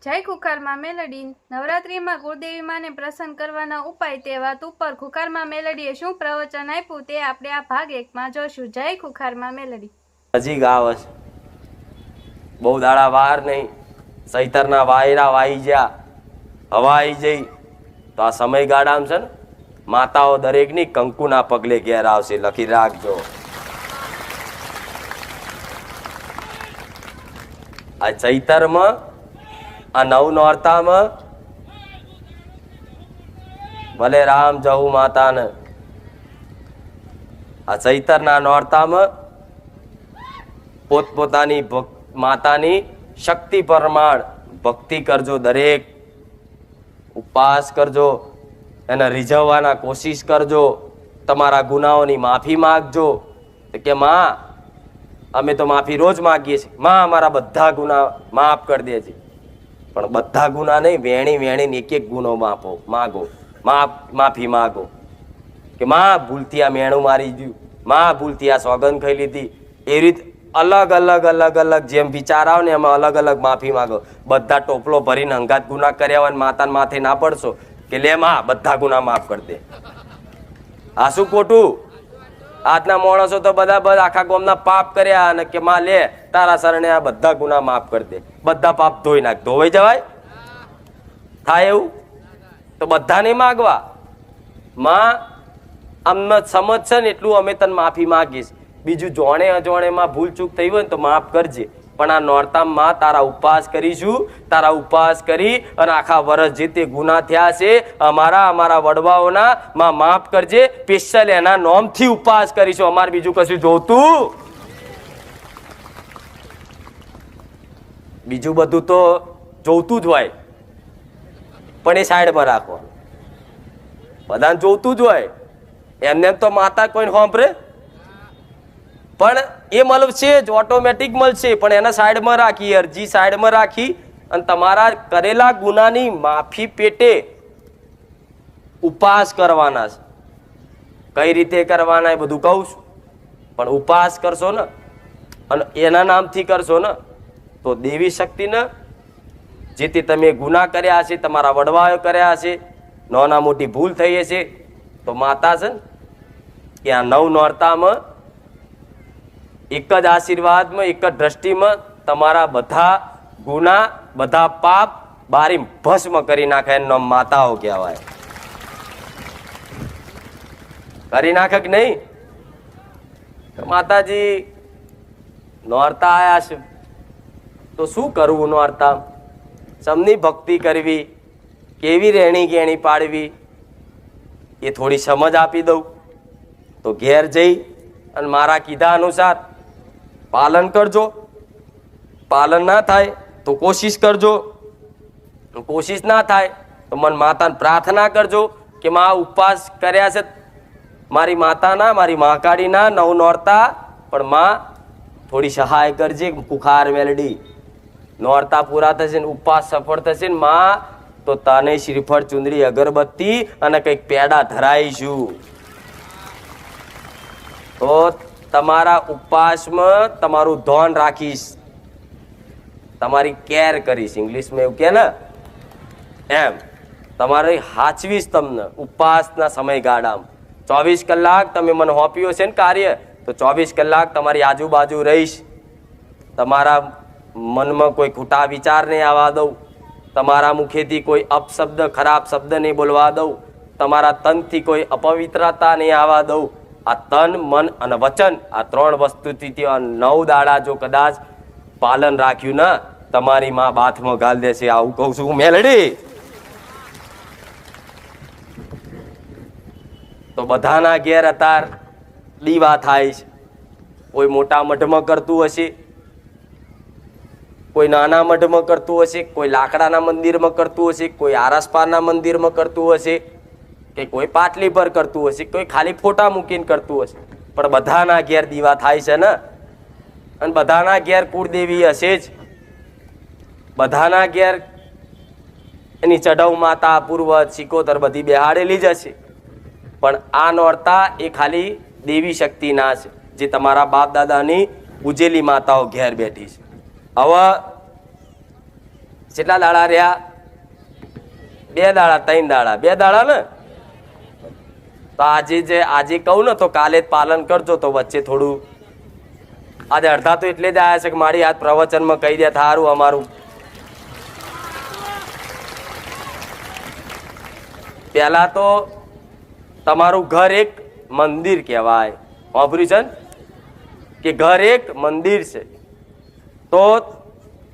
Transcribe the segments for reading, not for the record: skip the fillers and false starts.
જય ખુખારમાં મેલડી નવરાત્રિમાં કુળદેવી માને પ્રસન્ન કરવાના ઉપાય તે વાત ઉપર ખુખારમાં મેલડીએ શું પ્રવચન આપ્યું તે આપણે આ ભાગ 1માં જોશું. જય ખુખારમાં મેલડી. નજીક આવે છે, બહુ દાડા વાર નહીં, સૈતરના વાયરા વાઈ ગયા, હવા આવી જઈ તો આ સમયગાળામાં છે ને માતાઓ દરેકની કંકુના પગલે ઘેર આવશે, લખી રાખજો. આ ચૈતરમાં આ નવ નોરતામાં ભલે રામ જવું માતાને, આ ચૈતરના નોરતામાં પોતપોતાની માતાની શક્તિ પ્રમાણ ભક્તિ કરજો, દરેક ઉપવાસ કરજો, એને રીઝવવાના કોશિશ કરજો, તમારા ગુનાઓની માફી માગજો. કે માં અમે તો માફી રોજ માગીએ છીએ, માં અમારા બધા ગુના માફ કરી દે છે. પણ બધા ગુના નહીં, વેણી વેણીને એક એક ગુનો માગો, માફી માગો. કે માં ભૂલથી આ મેણું મારી ગયું, માં ભૂલથી આ સોગંદ ખાઈ લીધી. એ રીતે અલગ અલગ અલગ અલગ જેમ વિચાર આવે ને એમાં અલગ અલગ માફી માગો. બધા ટોપલો ભરીને હંગાત ગુના કર્યા હોય માતાને માથે ના પડશો કે લે માં બધા ગુના માફ કરી દે. આ શું ખોટું? આજના માણસો તો બધા આખા ગામના પાપ કર્યા અને કે માં લે તારા શરણે આ બધા ગુના માફ કરી દે, બધા પાપ ધોઈ નાખ. ધોવાઈ જવાય? થાય એવું? તો બધા નહીં માગવા. માં અમને સમજ છે ને એટલું અમે તને માફી માગીશ, બીજું જોણે અજોણેમાં ભૂલ ચૂક થઈ હોય ને તો માફ કરજે. પણ આ નોરતામાં તારા ઉપવાસ કરીશું, તારા ઉપવાસ કરી અને આખા વર્ષ જે તે ગુના થયા છે અમારા વડવાઓના માં માફ કરજે. સ્પેશિયલ એના નોમથી ઉપવાસ કરીશું, અમારે બીજું કશું જોતું? બીજું બધું તો જોતું જ હોય પણ એ સાઈડમાં રાખો. બધાને જોતું જ હોય, એમને તો માતા કોઈને સાંભળે પણ એ મળશે જ, ઓટોમેટિક મળશે. પણ એને સાઈડમાં રાખી, અરજી સાઈડમાં રાખી અને તમારા કરેલા ગુનાની માફી પેટે ઉપવાસ કરવાના છે. કઈ રીતે કરવાના એ બધું કહું છું, પણ ઉપવાસ કરશો ને અને એના નામથી કરશો ને તો દેવી શક્તિને જેથી તમે ગુના કર્યા છે, તમારા વડવાઓ કર્યા છે, નાના મોટી ભૂલ થઈ હશે, તો માતા છે ને કે આ નવ નોરતામાં એક જ આશીર્વાદમાં, એક જ દ્રષ્ટિમાં તમારા બધા ગુના, બધા પાપ બારી ભસ્મ કરી નાખે. એનો માતાઓ કહેવાય. કરી નાખે કે નહીં? માતાજી નોરતા આયા છે તો શું કરવું? નોરતા સમની ભક્તિ કરવી, કેવી રહેણી ગેણી પાડવી એ થોડી સમજ આપી દઉં તો ઘેર જઈ અને મારા કીધા અનુસાર પાલન કરજો. પાલન ના થાય તો કોશિશ કરજો, કોશિશ ના થાય તો મન માતાને પ્રાર્થના કરજો કે માં ઉપવાસ કર્યા છે મારી માતાના, મારી મહાકાળીના નવ નોરતા, પણ માં થોડી સહાય કરજે. ખુખાર મેલડી નોરતા પૂરા થશે ને ઉપવાસ સફળ થશે ને માં તો તને શ્રીફળ, ચુંદડી, અગરબત્તી અને કંઈક પેડા ધરાઈશું. તો તમારા ઉપવાસમાં તમારું ધ્યાન રાખીશ, તમારી કેર કરીશ. ઇંગ્લિશમાં એવું કે ને એમ તમારે હાચવીશ તમને. ઉપવાસના સમયગાળામાં 24 કલાક તમે મને સોંપ્યો છે ને કાર્ય, તો 24 કલાક તમારી આજુબાજુ રહીશ. તમારા મનમાં કોઈ ખોટા વિચાર નહીં આવવા દઉં, તમારા મુખેથી કોઈ અપશબ્દ, ખરાબ શબ્દ નહીં બોલવા દઉં, તમારા તનથી કોઈ અપવિત્રતા નહીં આવવા દઉં. આ તન, મન અને વચન, આ 3 વસ્તુથી 9 દાડા જો કદાચ પાલન રાખ્યું ને તમારી માં બાથમાં ગાલ દેશે. આવું કહું છું મેલડી. તો બધાના ઘેર અતાર દીવા થાય છે. કોઈ મોટા મઢમાં કરતું હશે, કોઈ નાના મઢમાં કરતું હશે, કોઈ લાકડાના મંદિરમાં કરતું હશે, કોઈ આરસપારના મંદિરમાં કરતું હશે, કે કોઈ પાટલી પર કરતું હશે, કોઈ ખાલી ફોટા મૂકીને કરતું હશે. પણ બધાના ઘેર દીવા થાય છે ને, અને બધાના ઘેર કુળદેવી હશે જ. બધાના ઘેર એની ચઢવ માતા, પૂર્વજ, સિકોતર બધી બેહાડેલી જ હશે. પણ આ નોરતા એ ખાલી દેવી શક્તિના છે, જે તમારા બાપ દાદાની પૂજેલી માતાઓ ઘેર બેઠી છે. હવે કેટલા દાડા રહ્યા? 2 દાડા, 3 દાડા, 2 દાડા ને. તો આજે કહું ને તો કાલે જ પાલન કરજો. તો વચ્ચે થોડું આજે અડધા તો એટલે જ આવ્યા છે કે મારી આ પ્રવચનમાં કહી દે થારું અમારું. પહેલા તો તમારું ઘર એક મંદિર કહેવાય. વાપર્યું છે ને કે ઘર એક મંદિર છે. તો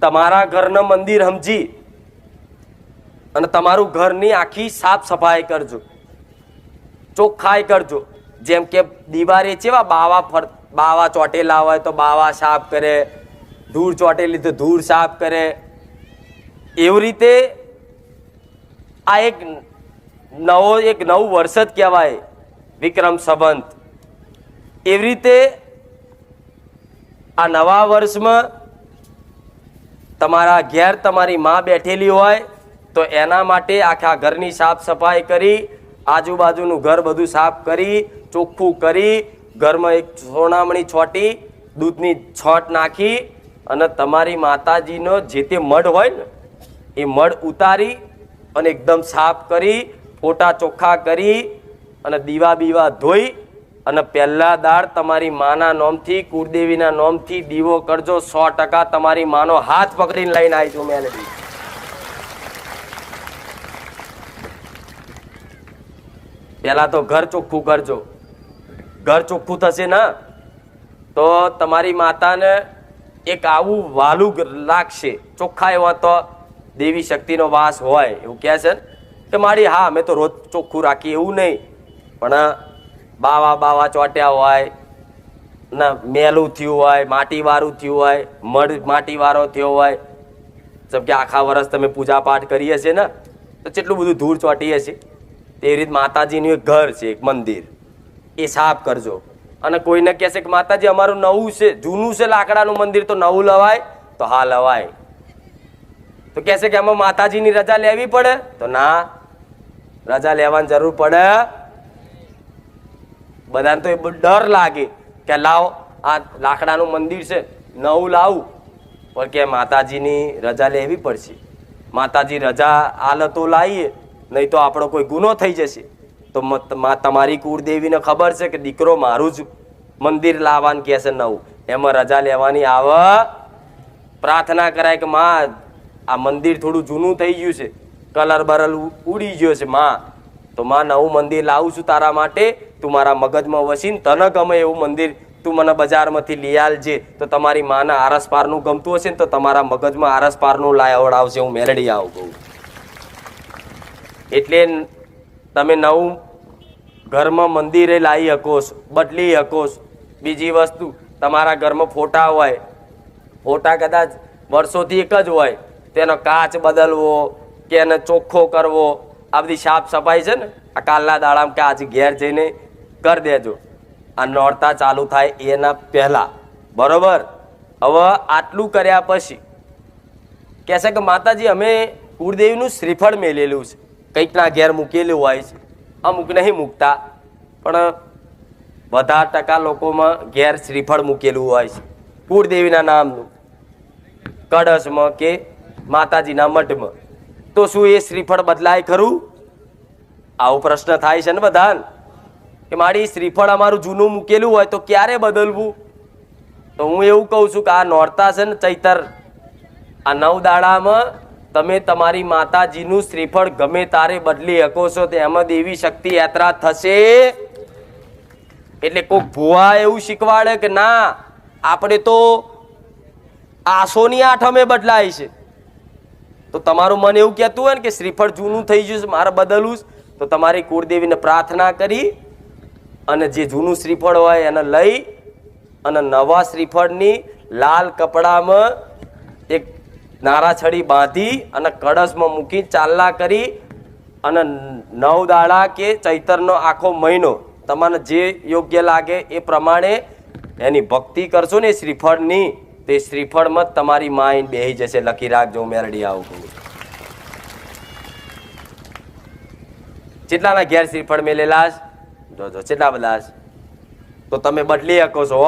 તમારા ઘરના મંદિર સમજી અને તમારું ઘરની આખી સાફ સફાઈ કરજો, ચોખ્ખાઈ કરજો. જેમ કે દિવારે ચેવા બાવા ચોટેલા હોય તો બાવા સાફ કરે, ધૂળ ચોટેલી તો ધૂળ સાફ કરે. એવી રીતે આ એક નવું વર્ષ જ કહેવાય, વિક્રમ સંવત. એવી રીતે આ નવા વર્ષમાં તમારા ઘેર તમારી માં બેઠેલી હોય તો એના માટે આખા ઘરની સાફ સફાઈ કરી, આજુબાજુનું ઘર બધું સાફ કરી, ચોખ્ખું કરી, ઘરમાં એક સોનામણી છોટી દૂધની છોટ નાખી અને તમારી માતાજીનો જે તે મઢ હોય ને એ મઢ ઉતારી અને એકદમ સાફ કરી, ફોટા ચોખ્ખા કરી અને દીવા બીવા ધોઈ અને પહેલા દાડ તમારી માના નોમથી, કુળદેવીના નોમથી દીવો કરજો. 100% તમારી માનો હાથ પકડીને લઈને આવીશું મેલેડી. પહેલા તો ઘર ચોખ્ખું કરજો. ઘર ચોખ્ખું થશે ને તો તમારી માતાને એક આવું વાલું લાગશે. ચોખ્ખાઈ હોય તો દેવી શક્તિનો વાસ હોય એવું કહે છે કે મારી હા અમે તો રોજ ચોખ્ખું રાખીએ એવું નહીં, પણ બાવા ચોટ્યા હોય ને મેલું થયું હોય, માટીવાળું થયું હોય, મઢ માટીવાળો થયો હોય. જેમ કે આખા વર્ષ તમે પૂજા પાઠ કરીએ છીએ ને તો કેટલું બધું ધૂળ ચોટીએ છીએ. તે રીતે માતાજીનું એક ઘર છે, એક મંદિર, એ સાફ કરજો. અને કોઈને કહેશે કે માતાજી અમારું નવું છે, જૂનું છે લાકડાનું મંદિર, તો નવું લવાય? તો હા લવાય. તો કહેશે કે આમાં માતાજીની રજા લેવી પડે? તો ના, રજા લેવાની જરૂર પડે. બધાને તો એ ડર લાગે કે લાવો આ લાકડાનું મંદિર છે નવું લાવું, પણ કે માતાજીની રજા લેવી પડશે. માતાજી રજા આલે તો લાવીએ, નહીં તો આપણો કોઈ ગુનો થઈ જશે. તો તમારી કુળદેવીને ખબર છે કે દીકરો મારું જ મંદિર લાવવાનું કહે છે નવું, એમાં રજા લેવાની આવે? પ્રાર્થના કરાય કે માં આ મંદિર થોડું જૂનું થઈ ગયું છે, કલર બરલ ઉડી ગયો છે માં, તો માં નવું મંદિર લાવું છું તારા માટે, તું મારા મગજમાં વસીને તને ગમે એવું મંદિર તું મને બજારમાંથી લઈ આલજે. તો તમારી માના આરસપારનું ગમતું હશે ને તો તમારા મગજમાં આરસપારનું લાવડાવશે. હું મેલડી આવું કહું એટલે તમે નવું ઘરમાં મંદિરે લાવી શકો છો, બદલી શકો છો. બીજી વસ્તુ, તમારા ઘરમાં ફોટા હોય, ફોટા કદાચ વર્ષોથી એક જ હોય, તેનો કાચ બદલવો કે એને ચોખ્ખો કરવો, આ બધી સાફ સફાઈ છે ને આ કાલના દાડામાં કે આજે ઘેર જઈને કરી દેજો. આ નોરતા ચાલુ થાય એના પહેલા, બરોબર? હવે આટલું કર્યા પછી કહેશે કે માતાજી અમે કુળદેવીનું શ્રીફળ મેલેલું છે, કંઈકના ઘેર મૂકેલું હોય છે, અમુક નહીં મૂકતા, પણ વધારે ટકા લોકોમાં ઘેર શ્રીફળ મૂકેલું હોય છે કુળદેવીના નામનું, કળશમાં કે માતાજીના મઠમાં. તો શું એ શ્રીફળ બદલાય ખરું? આવો પ્રશ્ન થાય છે ને બધાને કે મારી શ્રીફળ અમારું જૂનું મૂકેલું હોય તો ક્યારે બદલવું? તો હું એવું કહું છું કે આ નોરતા છે ને ચૈતર, આ 9 દાડામાં તમે તમારી માતાજીનું શ્રીફળ ગમે તારે બદલી શકો છો. તો એમાં દેવી શક્તિ યાત્રા થશે. એટલે કોઈક ભુવા એવું શીખવાડે કે ના આપણે તો આસોની આઠમે બદલાય છે, તો તમારું મન એવું કહેતું હોય ને કે શ્રીફળ જૂનું થઈ ગયું છે મારે બદલવું, તો તમારી કુળદેવીને પ્રાર્થના કરી અને જે જૂનું શ્રીફળ હોય એને લઈ અને નવા શ્રીફળની લાલ કપડામાં એક નારાછડી બાંધી અને કળશમાં મૂકી ચાલના કરી અને 9 દાડા કે ચૈતરનો આખો મહિનો તમને જે યોગ્ય લાગે એ પ્રમાણે એની ભક્તિ કરશો ને શ્રીફળની, તે શ્રીફળમાં તમારી માઇન્ડ બેહી જશે. લખી રાખજો, મેરડી આવું કહું. કેટલાના ઘેર શ્રીફળ મેલેલા જોજો, કેટલા બધા. તો તમે બદલી શકો છો.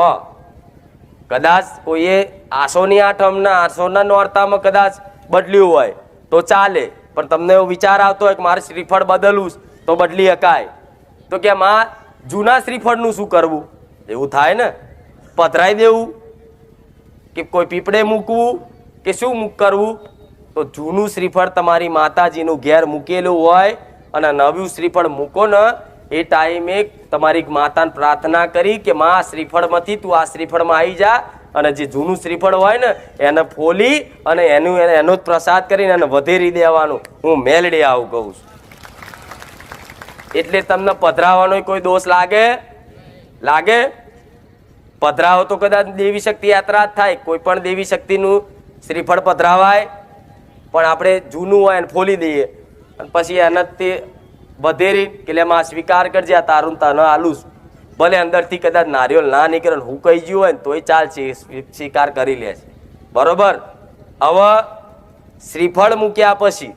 કદાચ કોઈએ આસોની આઠમના આસોના નોરતામાં કદાચ બદલ્યું હોય તો ચાલે, પણ તમને એવો વિચાર આવતો હોય કે મારે શ્રીફળ બદલવું તો બદલી શકાય. તો કે માં જૂના શ્રીફળનું શું કરવું? એવું થાય ને, પધરાઈ દેવું કે કોઈ પીપળે મૂકવું કે શું કરવું? તો જૂનું શ્રીફળ તમારી માતાજીનું ઘેર મૂકેલું હોય અને નવું શ્રીફળ મૂકો ને એ ટાઈમે તમારી માતાને પ્રાર્થના કરી કે માં આ શ્રીફળમાંથી તું આ શ્રીફળમાં આવી જા, અને જે જૂનું શ્રીફળ હોય ને એને ફોલી અને એનો જ પ્રસાદ કરીને એને વધેરી દેવાનું. હું મેલડી આવું કહું છું. એટલે તમને પધરાવાનો કોઈ દોષ લાગે? પધરાવો તો કદાચ દેવી શક્તિ યાત્રા જ થાય, કોઈ પણ દેવી શક્તિનું શ્રીફળ પધરાવાય, પણ આપણે જૂનું હોય એને ફોલી દઈએ અને પછી એને તે વધેરી કે એમાં સ્વીકાર કરજે આ તારું તને આલું છું. ભલે અંદરથી કદાચ નારિયેળ ના નીકળે હું કહી ગયું હોય ને તોય ચાલશે, સ્વીકાર કરી લે છે. બરોબર. હવે શ્રીફળ મૂક્યા પછી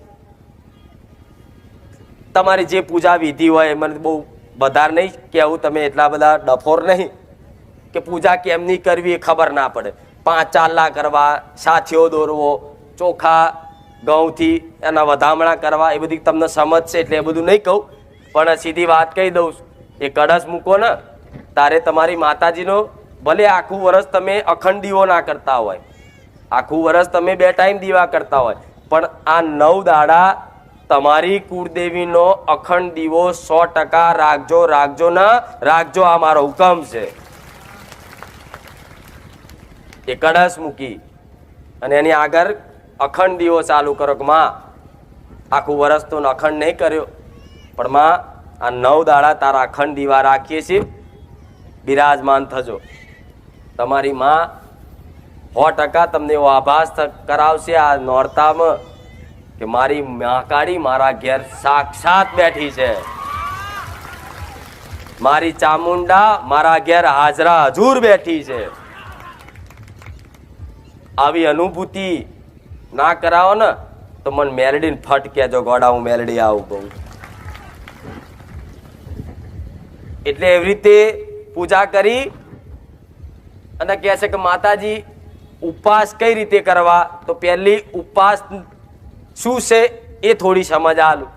તમારી જે પૂજા વિધિ હોય, મને બહુ વધારે નહીં કહેવું, તમે એટલા બધા ડફોર નહીં કે પૂજા કેમની કરવી એ ખબર ના પડે. 5 ચાલા કરવા, સાથીઓ દોરવો, ચોખા ઘઉંથી એના વધામણા કરવા, એ બધી તમને સમજ છે એટલે એ બધું નહીં કહું, પણ સીધી વાત કહી દઉં છું. એ કળશ મૂકો ને તારે તમારી માતાજીનો ભલે આખું વર્ષ તમે અખંડ દીવો ના કરતા હોય, આખું વર્ષ તમે 2 ટાઈમ દીવા કરતા હોય, પણ આ 9 દાડા તમારી કુળદેવીનો અખંડ દીવો 100% રાખજો ને રાખજો. આ મારો હુકમ છે. એ કળશ મૂકી અને એની આગળ અખંડ દીવો ચાલુ કરો કે માં આખું વર્ષ તો અખંડ નહીં કર્યો, પણ માં આ 9 દાડા તારા અખંડ દીવા રાખીએ છીએ, બિરાજમાન થજો. તમારી માં 100% તમને એવો આભાસ કરાવશે આ નોરતામાં કે મારી મહાકાળી મારા ઘેર સાક્ષાત બેઠી છે, મારી ચામુંડા મારા ઘેર હાજરા હજુર બેઠી છે. આવી અનુભૂતિ ના કરાવો ને તો મને મેલડીને ફટ કહેજો, ગોડા હું મેલડી આવું કહું. એટલે એવી રીતે પૂજા કરી અને કહે છે કે માતાજી ઉપવાસ કઈ રીતે કરવા? તો પહેલી ઉપવાસ શું છે એ થોડી સમજ આલું.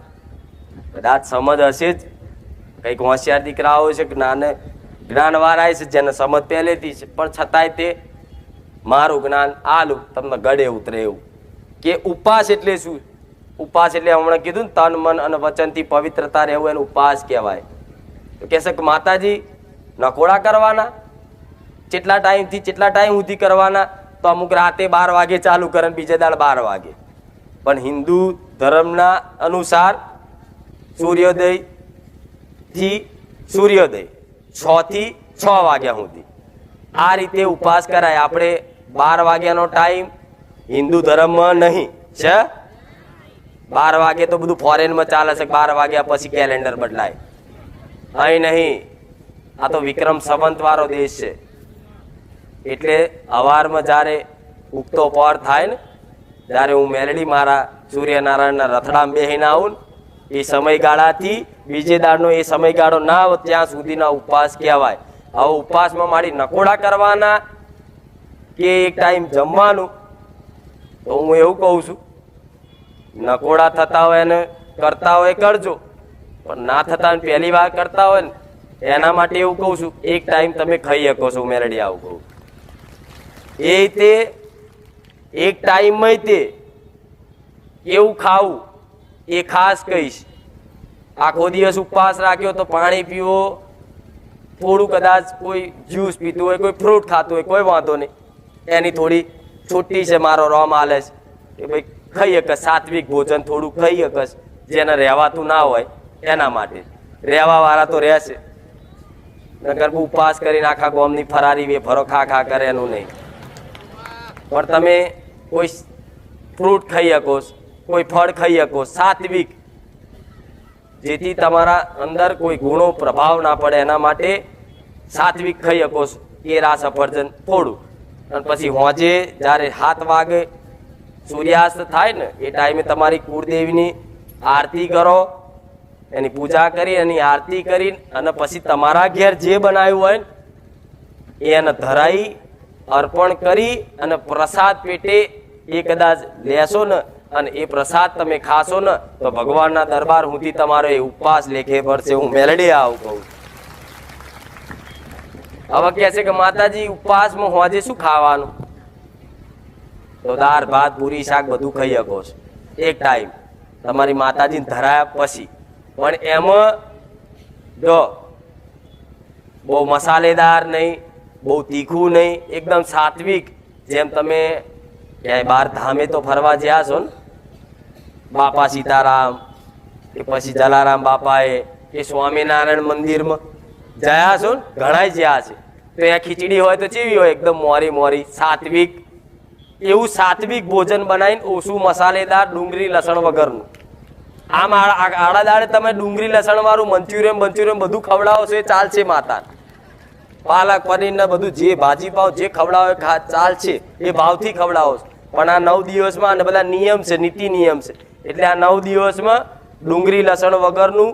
કદાચ સમજ હશે જ, કંઈક હોશિયાર દીકરાઓ છે, જ્ઞાનવાળા છે જેને સમજ પહેલેથી છે, પણ છતાંય તે મારું જ્ઞાન આલું તમને ગળે ઉતરે એવું કે ઉપવાસ એટલે શું? ઉપવાસ એટલે હમણાં કીધું ને તન મન અને વચનથી પવિત્રતા રહેવું એનો ઉપવાસ કહેવાય. તો કહેશે કે માતાજી નકોડા કરવાના, કેટલા ટાઈમથી કેટલા ટાઈમ સુધી કરવાના? તો અમુક રાતે 12 વાગે ચાલુ કરે ને બીજે દાડ 12 વાગે. પણ હિન્દુ ધર્મના અનુસાર સૂર્યોદયથી સૂર્યોદય 6 થી 6 વાગ્યા સુધી આ રીતે ઉપવાસ કરાય. આપણે 12 વાગ્યાનો ટાઈમ હિન્દુ ધર્મમાં નહીં છે. 12 વાગે તો બધું ફોરેનમાં ચાલે છે, 12 વાગ્યા પછી કેલેન્ડર બદલાય. અહીં નહીં, આ તો વિક્રમ સંવંત વાળો દેશ છે. એટલે અવારમાં જ્યારે ઉગતો પહોર થાય ને, જ્યારે હું મેલડી મારા સૂર્યનારાયણના રથડામાં બેહીને આવું ને એ સમયગાળાથી બીજે દાડનો એ સમયગાળો ના આવે ત્યાં સુધીના ઉપવાસ કહેવાય. હવે ઉપવાસમાં મારી નકોડા કરવાના કે એક ટાઈમ જમવાનું? તો હું એવું કહું છું, નકોડા થતા હોય ને કરતા હોય કરજો, પણ ના થતા પહેલી વાર કરતા હોય ને એના માટે એવું કહું છું એક ટાઈમ તમે ખાઈ શકો છો. મેલડી આવું કહું એ તે એક ટાઈમમાં તે એવું ખાવું એ ખાસ કહીશ. આખો દિવસ ઉપવાસ રાખ્યો તો પાણી પીવો, થોડું કદાચ કોઈ જ્યુસ પીતું હોય, કોઈ ફ્રૂટ ખાતું હોય, કોઈ વાંધો નહીં. એની થોડી છૂટી છે, મારો રોમ હાલે છે કે ભાઈ ખાઈ શકસ, સાત્વિક ભોજન થોડું ખાઈ શકસ, જેને રહેવાતું ના હોય એના માટે. રહેવા વાળા તો રહેશે, નકર ઉપવાસ કરીને આખા ગામની ફરારી વેફરો ખા કરે એનું નહીં. પણ તમે કોઈ ફ્રૂટ ખાઈ શકો, કોઈ ફળ ખાઈ શકો સાત્વિક, જેથી તમારા અંદર કોઈ ગુણો પ્રભાવ ના પડે એના માટે સાત્વિક ખાઈ શકો. કેળા સફરજન થોડું, અને પછી હોજે જ્યારે 7 વાગે સૂર્યાસ્ત થાય ને એ ટાઈમે તમારી કુળદેવીની આરતી કરો, એની પૂજા કરી એની આરતી કરી અને પછી તમારા ઘેર જે બનાવ્યું હોય ને એને ધરાઈ અર્પણ કરી અને પ્રસાદ પેટે એ કદાચ લેશો ને અને એ પ્રસાદ તમે ખાશો ને તો ભગવાનના દરબાર સુધી તમારો એ ઉપવાસ લેખે ભરશે. હું મેલડી આવું કહું. હવે કહે છે કે માતાજી ઉપવાસમાં હોજે શું ખાવાનું? તો દાળ ભાત પૂરી શાક બધું ખાઈ શકો છો એક ટાઈમ તમારી માતાજીને ધરાયા પછી. પણ એમાં જો બહુ મસાલેદાર નહીં, બહુ તીખું નહીં, એકદમ સાત્વિક. જેમ તમે ક્યાંય બહાર ધામે તો ફરવા જ્યા છો ને, બાપા સીતારામ કે પછી જલારામ બાપાએ કે સ્વામિનારાયણ મંદિરમાં જયા છો ને, ઘણા જ્યાં છે. તો ત્યાં ખીચડી હોય તો કેવી હોય? એકદમ મોરી મોરી સાત્વિક. એવું સાત્વિક ભોજન બનાવીને ઓછું મસાલેદાર, ડુંગળી લસણ વગરનું. આમ આડા દાડે તમે ડુંગળી લસણ વાળું મંચુરિયન બધું ખવડાવો છો એ ચાલશે માતા. પાલક પનીર ને બધું જે ભાજી પાવ જે ખવડાવો ચાલશે, એ ભાવથી ખવડાવો. પણ આ 9 દિવસમાં અને બધા નિયમ છે, નીતિ નિયમ છે. એટલે આ 9 દિવસમાં ડુંગળી લસણ વગરનું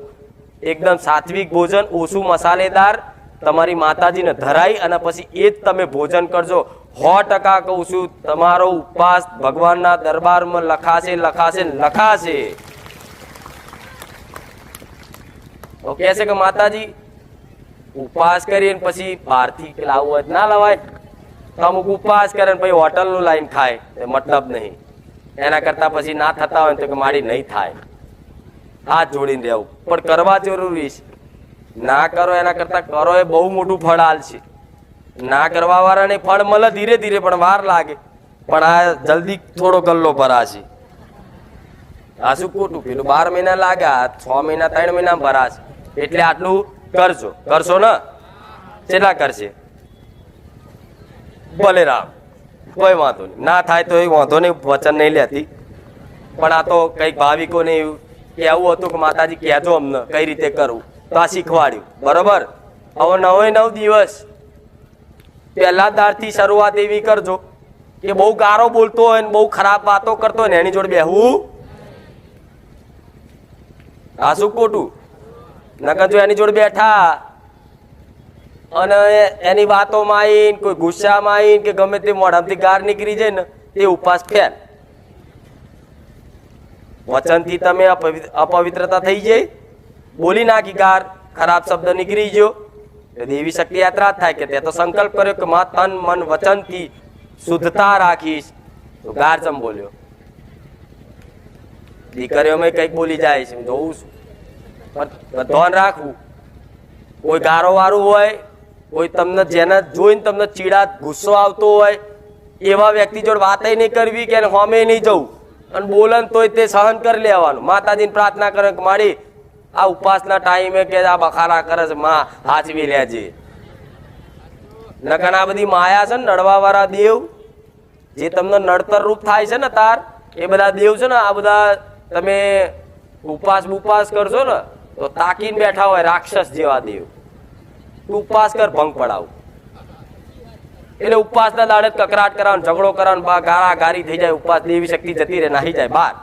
એકદમ સાત્વિક ભોજન, ઓછું મસાલેદાર તમારી માતાજીને ધરાઈ અને પછી એ જ તમે ભોજન કરજો. 100% કહું છું, તમારો ઉપવાસ ભગવાનના દરબારમાં લખાશે લખાશે લખાશે. તો કહે છે કે માતાજી ઉપવાસ કરીને પછી બહારથી લાવવું હોય ના લવાય. તો અમુક ઉપવાસ કરે પછી હોટલનું લાઈન ખાય, મતલબ નહીં. એના કરતા પછી ના થતા હોય તો કે મારી નહીં થાય, હાથ જોડીને રહેવું. પણ કરવા જરૂરી છે. ના કરો એના કરતા કરો એ બહુ મોટું ફળ આલશે. ના કરવા વાળાને ફળ મળે ધીરે ધીરે, પણ વાર લાગે. પણ આ જલ્દી થોડો ગલ્લો ભરાશે. આ શું ખોટું? પેલું 12 મહિના લાગે, 6 મહિના 3 મહિના ભરાશે. એટલે આટલું કરજો. કરશો ને? કેટલા કરશે? ભલે રામ, કોઈ વાંધો નહીં. ના થાય તો એ વાંધો નહીં, વચન નહીં લેતી. પણ આ તો કઈક ભાવિકોને એવું કહેવું હતું કે માતાજી કહેજો અમને કઈ રીતે કરવું, તો આ શીખવાડ્યું. બરોબર? હવે 9 દિવસ પહેલા દાડથી શરૂઆત એવી કરજો કે બહુ ગારો બોલતો હોય ને બહુ ખરાબ વાતો કરતો હોય ને એની જોડે બેહવું. આ શું ખોટું? નકર જો એની જોડે બેઠા અને એની વાતોમાં આવીને કોઈ ગુસ્સામાં આવીને કે ગમે તે મોઢામાંથી ગાર નીકળી જાય ને, તે ઉપવાસ ફેલ. વચનથી તમે અપવિત્રતા થઈ જાય, બોલી નાખી ગાર, ખરાબ શબ્દ નીકળી ગયો, દેવી શક્તિ યાત્રા થાય કે તે તો સંકલ્પ કર્યો કે મા તન મન વચનથી શુદ્ધતા રાખીશ, તો ગાર ચમ બોલ્યો. દીકરીઓમાં કઈક બોલી જાય છે, જોઉં છું. પણ ધ્યાન રાખવું. કોઈ ગારો વાળું હોય, કોઈ તમને જેને જોઈને તમને ચીડા ગુસ્સો આવતો હોય એવા વ્યક્તિ જોડે વાત નહીં કરવી કે હોમે નહીં જવું. અને બોલન તોય તે સહન કરી લેવાનું. માતાજીને પ્રાર્થના કરે કે મારી આ ઉપવાસના ટાઈમે કે આ બખારા કરે છે, માં હાચવી લેજે. નકર આ બધી માયા છે ને, નડવા વાળા દેવ જે તમને નડતર રૂપ થાય છે ને તાર, એ બધા દેવ છે ને, આ બધા તમે ઉપવાસ કરશો ને તો તાકીને બેઠા હોય રાક્ષસ જેવા દેવ. ઉપવાસ કર, ભંગ પડાવું. એટલે ઉપવાસના દાડે કકરાટ કરાવવાનો, ઝઘડો કરવાનો, ગારા ગારી થઈ જાય, ઉપવાસ દેવી શક્તિ જતી રહે, નાહી જાય બહાર.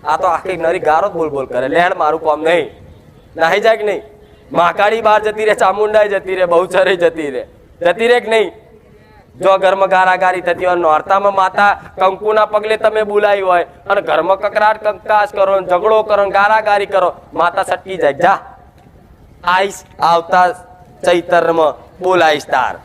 આ તો આખી નરી ગારો જ બોલ કરે, લેણ મારું કામ નહીં. નાહી જાય કે નહીં? મહાકાળી બહાર જતી રહે, ચામુંડાઈ જતી રહે, બહુચરી જતી રહે કે નહીં? જો ઘરમાં ગારાગારી થતી હોય, નોરતામાં માતા કંકુના પગલે તમે બોલાવી હોય અને ઘરમાં કકરાટ કંકાસ કરો, ઝઘડો કરો, ગારાગારી કરો, માતા સટકી જાય. જા આઈશ, આવતા ચૈતરમાં બોલાઈશ તાર.